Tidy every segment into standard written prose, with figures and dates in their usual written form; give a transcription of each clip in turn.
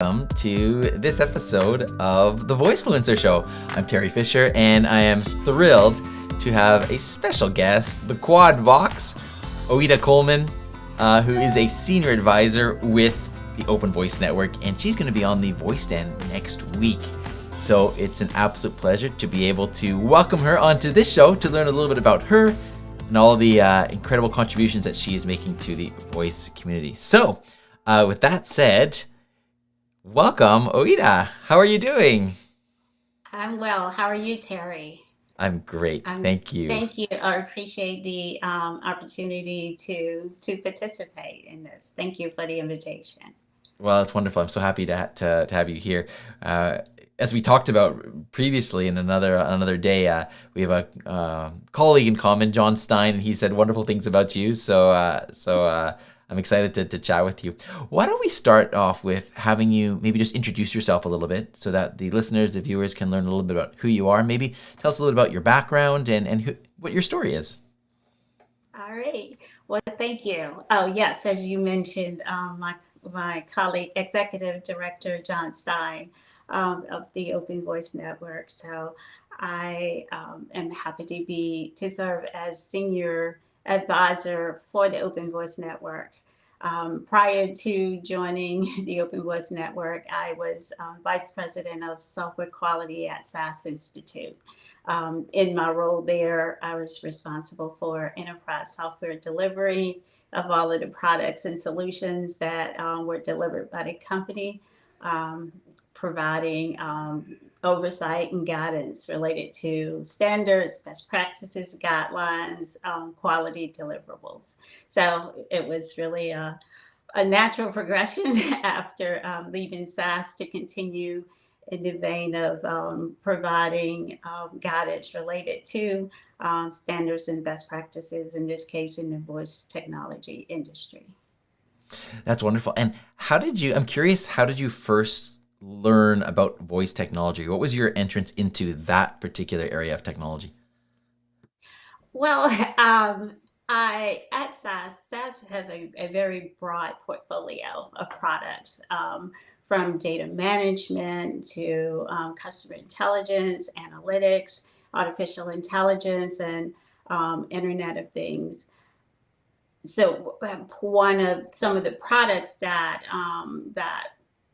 Welcome to this episode of the Voicefluencer Show. I'm Teri Fisher, and I am thrilled to have a special guest, the Quod Vox, Oita Coleman, who is a senior advisor with the Open Voice Network, and she's going to be on the Voice Stand next week. So it's an absolute pleasure to be able to welcome her onto this show to learn a little bit about her and all the incredible contributions that she is making to the voice community. So with that said, welcome, Oita. How are you doing? I'm well. How are you, Terry? I'm great. Thank you. Thank you. I appreciate the opportunity to participate in this. Thank you for the invitation. Well, it's wonderful. I'm so happy to have you here. As we talked about previously in another day, we have a colleague in common, John Stein, and he said wonderful things about you. So I'm excited to chat with you. Why don't we start off with having you maybe just introduce yourself a little bit so that the listeners, the viewers can learn a little bit about who you are. Maybe tell us a little bit about your background and what your story is. All right. Well, thank you. Oh, yes, as you mentioned, my colleague, Executive Director John Stein of the Open Voice Network. So I am happy to serve as Senior Advisor for the Open Voice Network. Prior to joining the Open Voice Network, I was Vice President of Software Quality at SAS Institute. In my role there, I was responsible for enterprise software delivery of all of the products and solutions that were delivered by the company, um, providing oversight and guidance related to standards, best practices, guidelines, quality deliverables. So it was really a natural progression after leaving SAS to continue in the vein of providing guidance related to standards and best practices, in this case, in the voice technology industry. That's wonderful. And I'm curious, how did you first learn about voice technology? What was your entrance into that particular area of technology? Well, at SAS has a very broad portfolio of products, from data management to customer intelligence, analytics, artificial intelligence, and Internet of Things. So one of some of the products that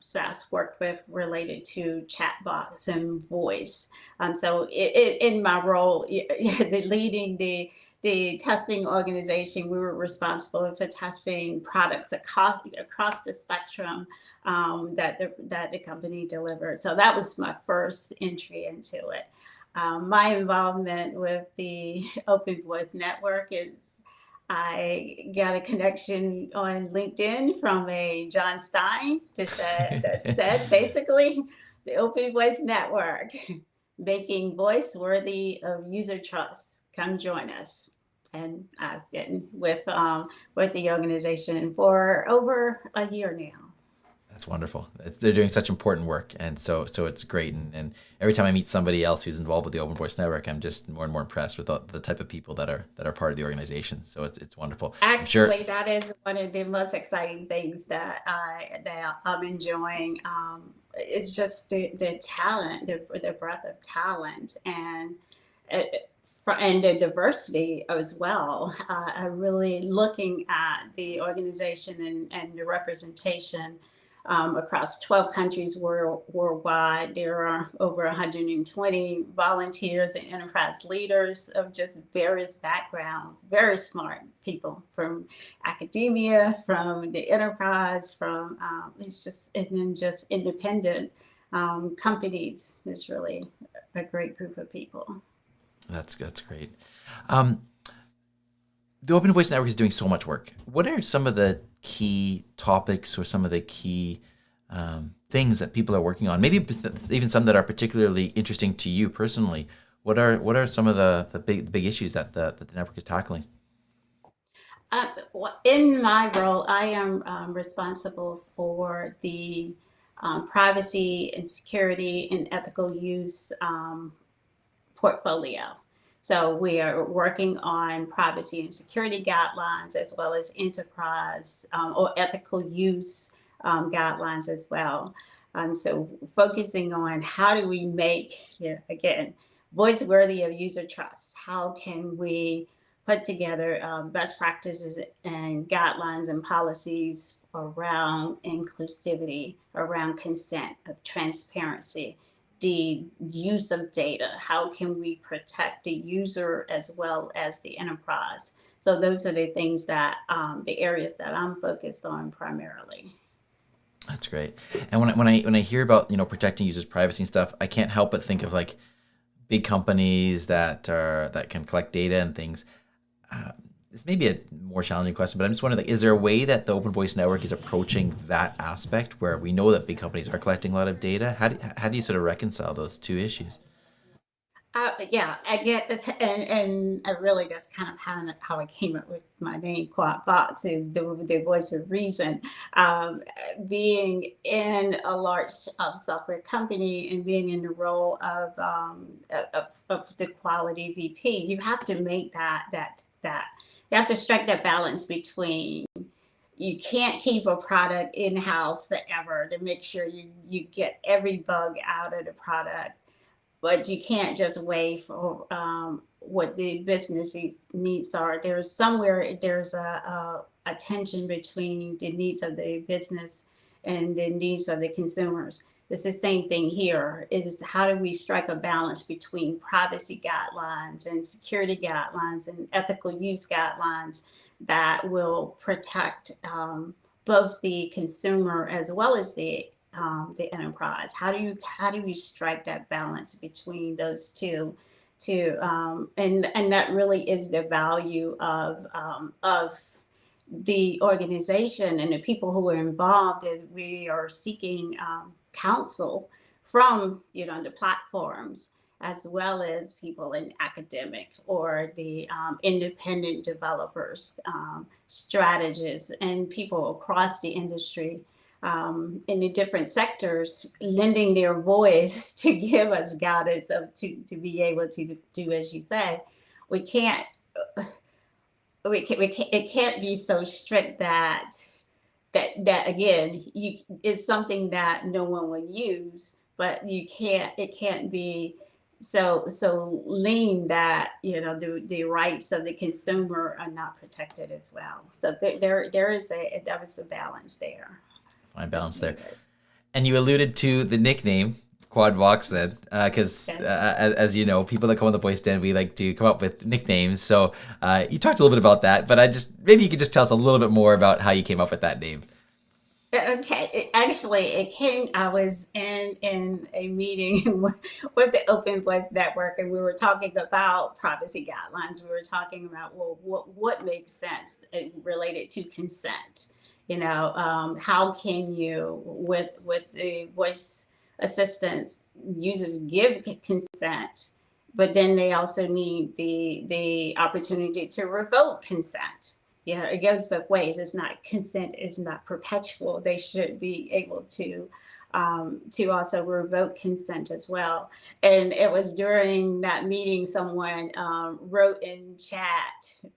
SAS worked with related to chatbots and voice. So in my role, leading the testing organization, we were responsible for testing products across the spectrum that the company delivered. So that was my first entry into it. My involvement with the Open Voice Network is I got a connection on LinkedIn from a John Stein that said basically the Open Voice Network, making voice worthy of user trust. Come join us. And I've been with the organization for over a year now. That's wonderful. They're doing such important work, and so it's great. And every time I meet somebody else who's involved with the Open Voice Network, I'm just more and more impressed with the type of people that are part of the organization. So it's wonderful. I'm sure. Actually, that is one of the most exciting things that I'm enjoying. It's just the talent, the breadth of talent, and the diversity as well. I'm really looking at the organization and the representation across 12 countries worldwide. There are over 120 volunteers and enterprise leaders of just various backgrounds, very smart people from academia, from the enterprise, from it's just and then just independent companies. It's really a great group of people. That's great. Um, the Open Voice Network is doing so much work. What are some of the key topics or some of the key things that people are working on? Maybe even some that are particularly interesting to you personally. What are some of the big issues that the network is tackling? In my role, I am responsible for the privacy and security and ethical use portfolio. So we are working on privacy and security guidelines as well as enterprise or ethical use guidelines as well. So focusing on how do we make, again, voice worthy of user trust? How can we put together best practices and guidelines and policies around inclusivity, around consent, transparency, the use of data? How can we protect the user as well as the enterprise? So those are the things that the areas that I'm focused on primarily. That's great. And when I hear about protecting users' privacy and stuff, I can't help but think of like big companies that can collect data and things. This may be a more challenging question, but I'm just wondering, like, is there a way that the Open Voice Network is approaching that aspect where we know that big companies are collecting a lot of data? How do you sort of reconcile those two issues? Yeah, I get this, and I really that's kind of how I came up with my name. Quad Vox is the voice of reason. Um, Being in a large software company and being in the role of the quality VP, you have to make that you have to strike that balance between you can't keep a product in house forever to make sure you get every bug out of the product, but you can't just wait for what the business needs are. There's somewhere there's a tension between the needs of the business and the needs of the consumers. It's the same thing here. Is how do we strike a balance between privacy guidelines and security guidelines and ethical use guidelines that will protect both the consumer as well as the enterprise? How do we strike that balance between those two? And that really is the value of the organization and the people who are involved. Is we are seeking counsel from the platforms as well as people in academic or the independent developers, strategists, and people across the industry in the different sectors, lending their voice to give us guidance to be able to do as you say. We can't we can't it can't be so strict that again you is something that no one will use, but it can't be so lean that the rights of the consumer are not protected as well. So there is a balance there. Fine That's balance there. needed. And you alluded to the nickname Quad Vox then, because Yes. as you know, people that come on the voice stand, we like to come up with nicknames. So you talked a little bit about that, but maybe you could just tell us a little bit more about how you came up with that name. Okay, it came. I was in a meeting with the Open Voice Network, and we were talking about privacy guidelines. We were talking about, well, what makes sense related to consent. How can you with the voice assistants users give consent, but then they also need the opportunity to revoke consent. It goes both ways. It's not consent is not perpetual. They should be able to also revoke consent as well. And it was during that meeting someone wrote in chat,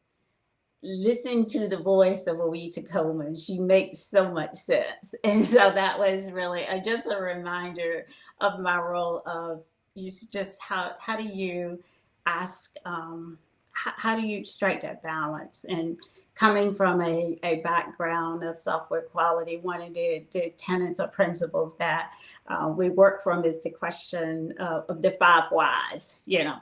listen to the voice of Oita Coleman. She makes so much sense. And so that was really just a reminder of my role of just how do you ask, how do you strike that balance? And coming from a background of software quality, one of the tenets or principles that we work from is the question of the five whys.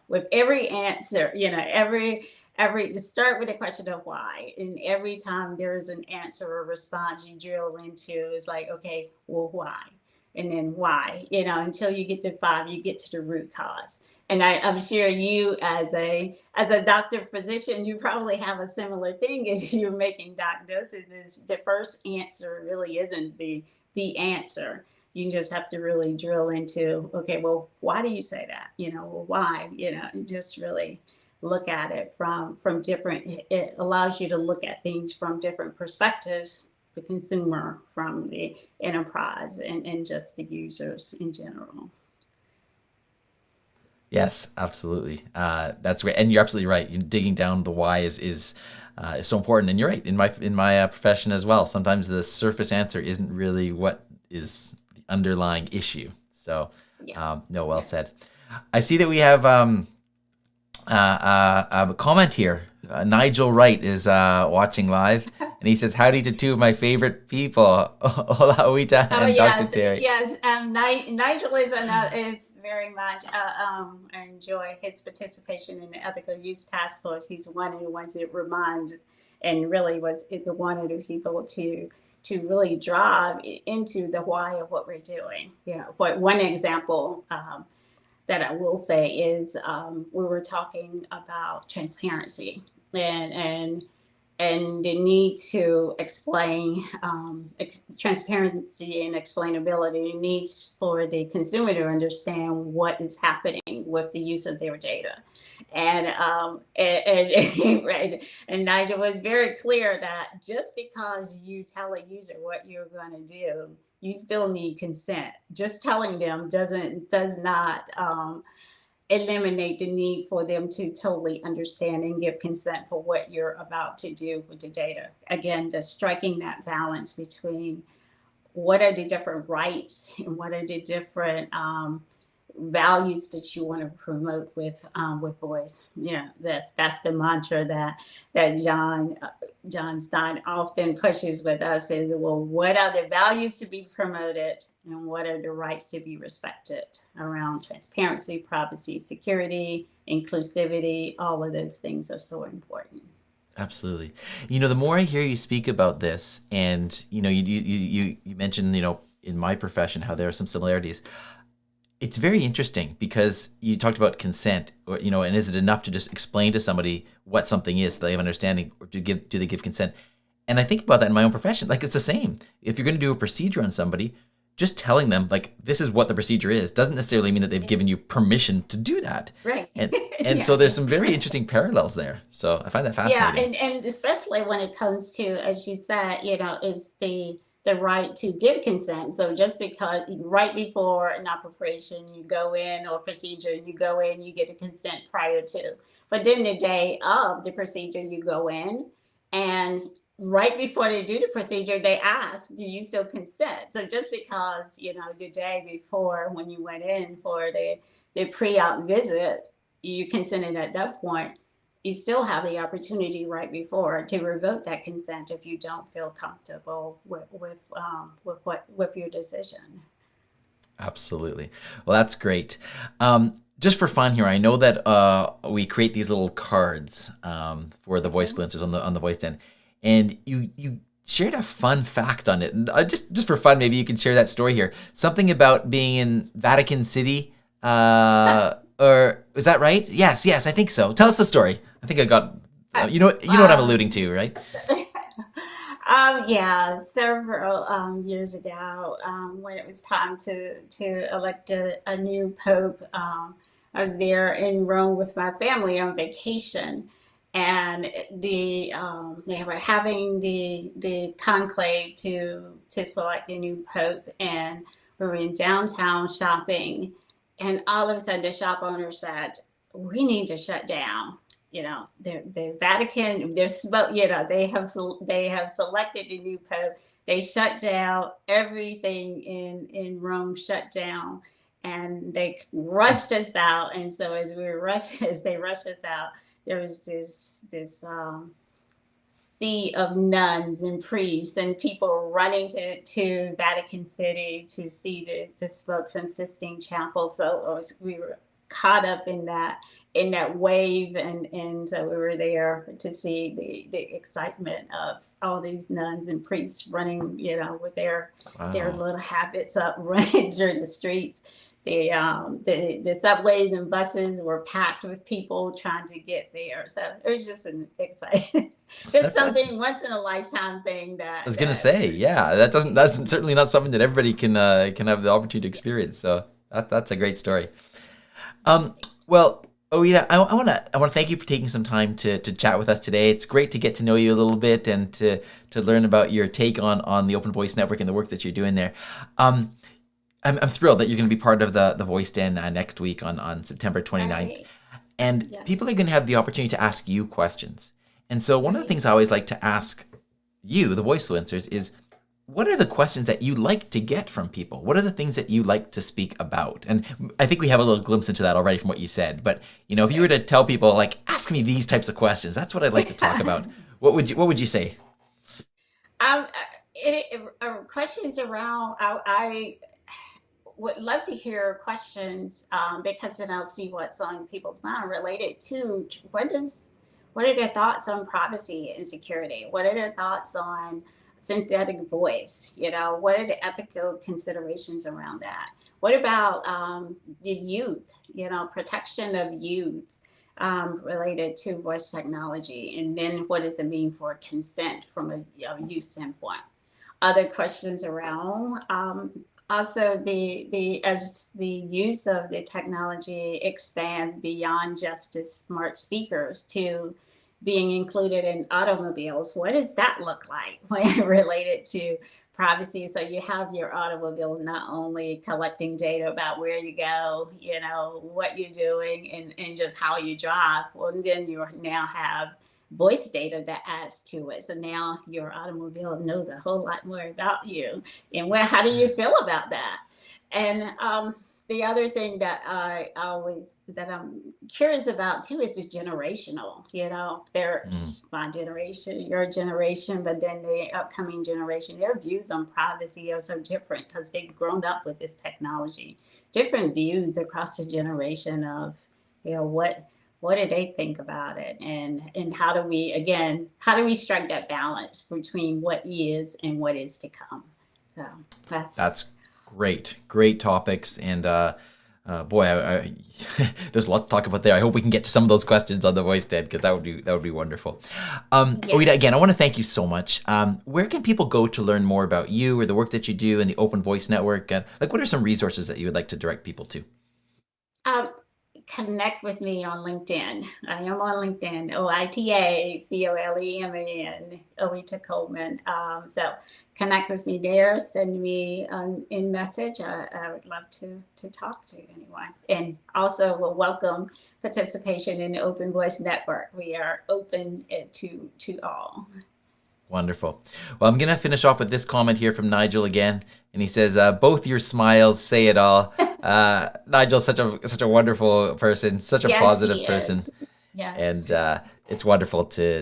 With every answer, every to start with the question of why, and every time there's an answer or response you drill into is like, okay, well, why, and then why, until you get to five, you get to the root cause. And I'm sure you as a doctor physician, you probably have a similar thing as you're making diagnoses. Is the first answer really isn't the answer. You just have to really drill into, okay, well, why do you say that? Well, why? And just really look at it from different. It allows you to look at things from different perspectives: the consumer, from the enterprise, and just the users in general. Yes, absolutely. That's great, and you're absolutely right. Digging down the why is so important. And you're right. In my profession as well, sometimes the surface answer isn't really what is the underlying issue. So, Yeah. no, well Yeah. said. I see that we have a comment here. Nigel Wright is watching live, and he says, "Howdy to two of my favorite people, Hola Oita Oh and Dr. yes, Teri." yes. Nigel is very much. I enjoy his participation in the Ethical Use Task Force. He's one of the ones that reminds, and really is one of the people to really drive into the why of what we're doing. You know, for one example. That I will say is we were talking about transparency and the need to explain transparency and explainability. The needs for the consumer to understand what is happening with the use of their data. Right, and Nigel was very clear that just because you tell a user what you're going to do, you still need consent. Just telling them does not eliminate the need for them to totally understand and give consent for what you're about to do with the data. Again, just striking that balance between what are the different rights and what are the different values that you want to promote with voice. Yeah, that's the mantra that John Stein often pushes with us is, well, what are the values to be promoted and what are the rights to be respected around transparency, privacy, security, inclusivity. All of those things are so important. Absolutely. The more I hear you speak about this, and you mentioned, in my profession how there are some similarities. It's very interesting because you talked about consent, or and is it enough to just explain to somebody what something is so they have understanding, or do they give consent? And I think about that in my own profession. Like, it's the same. If you're going to do a procedure on somebody, just telling them, like, this is what the procedure is doesn't necessarily mean that they've given you permission to do that. Right. And Yeah. so there's some very interesting parallels there. So I find that fascinating. Yeah, and especially when it comes to, as you said, is the right to give consent. So just because right before an operation you go in, or procedure you go in, you get a consent prior to. But then the day of the procedure you go in, and right before they do the procedure they ask, do you still consent? So just because the day before when you went in for the pre-op visit, you consented at that point, you still have the opportunity right before to revoke that consent if you don't feel comfortable with your decision. Absolutely. Well, that's great. Just for fun here, I know that we create these little cards for the Voicefluencers on the voice end, and you shared a fun fact on it. And just for fun, maybe you can share that story here. Something about being in Vatican City. Or is that right? Yes, I think so. Tell us the story. I think I got, you know what I'm alluding to, right? Yeah, several years ago, when it was time to elect a new pope, I was there in Rome with my family on vacation, and they were having the conclave to select a new pope, and we were in downtown shopping. And all of a sudden, the shop owner said, "We need to shut down. The Vatican. They have selected the new pope. They shut down everything in Rome. Shut down, and they rushed us out. And so as they rushed us out, there was this sea of nuns and priests and people running to Vatican City to see the smoke from Sistine Chapel. So we were caught up in that wave, and so we were there to see the excitement of all these nuns and priests running, with their little habits up, running through the streets. The subways and buses were packed with people trying to get there. So it was just an exciting, something once in a lifetime thing that I was gonna say, yeah, that's certainly not something that everybody can have the opportunity to experience. So that's a great story. Well, Oita, I want to thank you for taking some time to chat with us today. It's great to get to know you a little bit and to learn about your take on the Open Voice Network and the work that you're doing there. I'm thrilled that you're going to be part of the Voice Den next week on September 29th. Right. And Yes. people are going to have the opportunity to ask you questions. And so one of the Right. things I always like to ask you, the Voicefluencers, is what are the questions that you like to get from people? What are the things that you like to speak about? And I think we have a little glimpse into that already from what you said. But, you know, if you were to tell people, like, ask me these types of questions, that's what I'd like to talk about. What would you say? Um, questions around, I would love to hear questions, because then I'll see what's on people's mind related to what are their thoughts on privacy and security? What are their thoughts on synthetic voice? You know, what are the ethical considerations around that? What about the youth? You know, protection of youth, related to voice technology, and then what does it mean for consent from a youth standpoint? Other questions around, also the as the use of the technology expands beyond just the smart speakers to being included in automobiles. What does that look like when related to privacy? So you have your automobile not only collecting data about where you go, you know, what you're doing, and just how you drive. Well, then you now have voice data that adds to it. So now your automobile knows a whole lot more about you. And how do you feel about that? And the other thing that I'm curious about too is the generational. You know, they're Mm. my generation, your generation, but then the upcoming generation, their views on privacy are so different because they've grown up with this technology. Different views across the generation of, you know, what do they think about it, and how do we strike that balance between what is and what is to come? So that's That's great topics. And boy, there's a lot to talk about there. I hope we can get to some of those questions on the Voice Den, because that would be wonderful. Oita, yes. again, I want to thank you so much. Where can people go to learn more about you or the work that you do in the Open Voice Network? And like, what are some resources that you would like to direct people to? Um, Connect with me on LinkedIn. I am on LinkedIn, OITA COLEMAN, Oita Coleman. So connect with me there. Send me in message. I would love to talk to anyone. And also, we'll welcome participation in the Open Voice Network. We are open to all. Wonderful. Well, I'm going to finish off with this comment here from Nigel again. And he says, both your smiles say it all. Nigel's such a wonderful person, such a Yes, positive he person. is. Yes. And it's wonderful to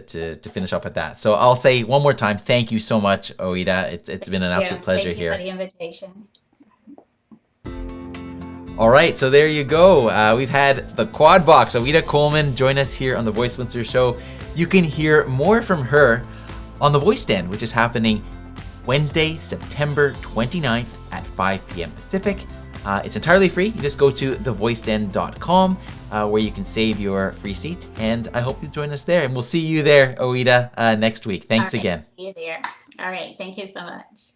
finish off with that. So I'll say one more time, thank you so much, Oita. It's been an absolute pleasure Thank you here. for the invitation. All right, so there you go. We've had the Quod Vox, Oita Coleman, join us here on the Voicefluencer Show. You can hear more from her on the Voice Den, which is happening Wednesday, September 29th at 5 p.m. Pacific. It's entirely free. You just go to thevoiceden.com where you can save your free seat. And I hope you join us there. And we'll see you there, Oita, next week. Thanks All right, again. see you there. All right. Thank you so much.